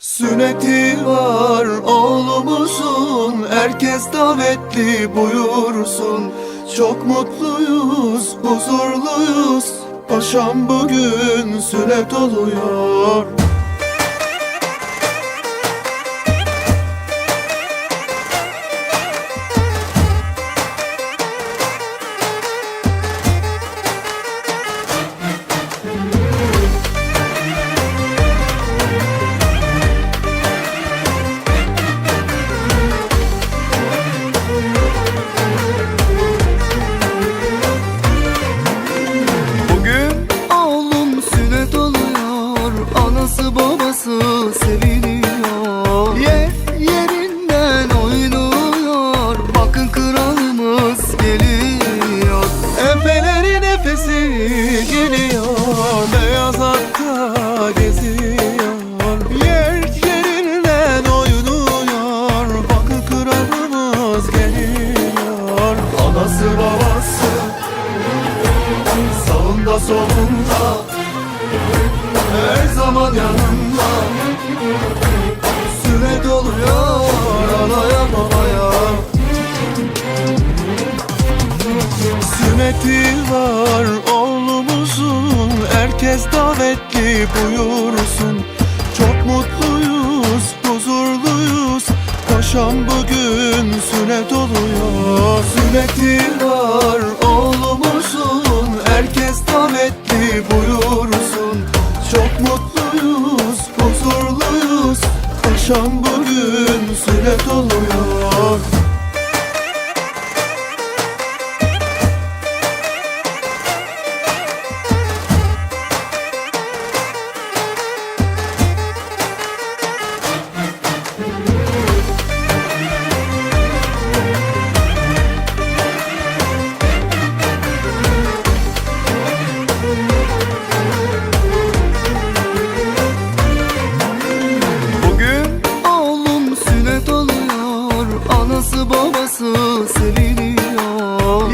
Sünneti var oğlumuzun, herkes davetli buyursun. Çok mutluyuz, huzurluyuz, paşam bugün sünnet oluyor. Anası babası seviniyor, yerinden oynuyor. Bakın kralımız geliyor. Efelerin nefesi geliyor, beyaz atta geziyor. Yerinden oynuyor, bakın kralımız geliyor. Anası babası sağında solunda, her zaman yanımda. Sünnet oluyor anaya babaya. Sünneti var oğlumuzun, herkes davetli buyursun. Çok mutluyuz, huzurluyuz, paşam bugün sünnet oluyor. Sünneti var oğlumuzun, herkes davetli buyursun. Çok mutluyuz, huzurluyuz, paşam bugün sünnet oluyor. Anası babası seviniyor,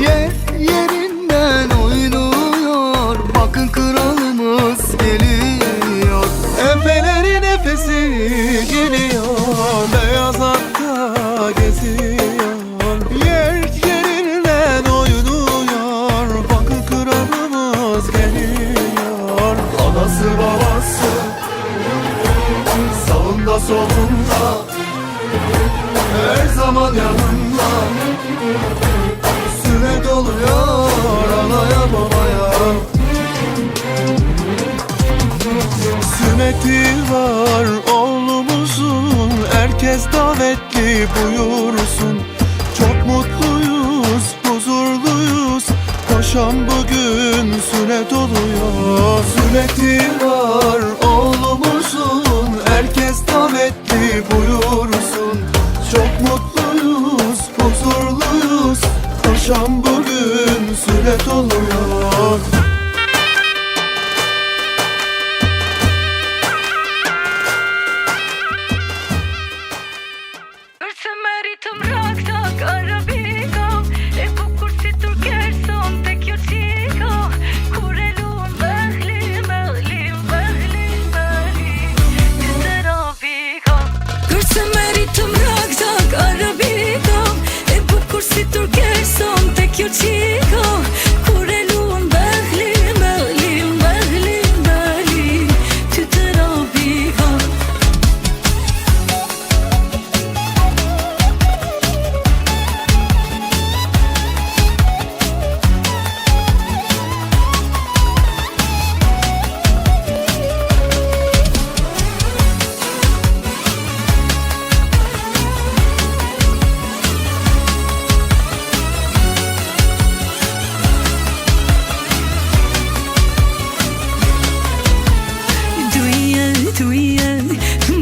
yerinden oynuyor. Bakın kralımız geliyor. Efelerin nefesi geliyor, beyaz atta geziyor. Yerinden oynuyor, bakın kralımız geliyor. Anası babası sağında solunda, her zaman yanımda. Sünnet oluyor anaya babaya. Sünneti var oğlumuzun, herkes davetli buyursun. Çok mutluyuz, huzurluyuz, paşam bugün sünnet oluyor. Sünneti var oğlumuzun, herkes davetli buyursun. Çok mutluyuz, huzurluyuz, paşam bugün sünnet oluyor. Si turker son te kjo qiko, kur e luan bëhli, bëhli, bëhli, bëhli, ty të robi ka.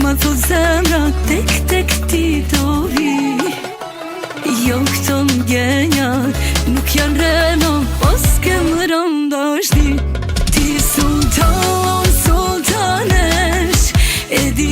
Ma thot zemra tek tek ti do vi. Jo këto mgenja nuk janë reno, os kem rëndashti. Ti sultan, sultanesh, e di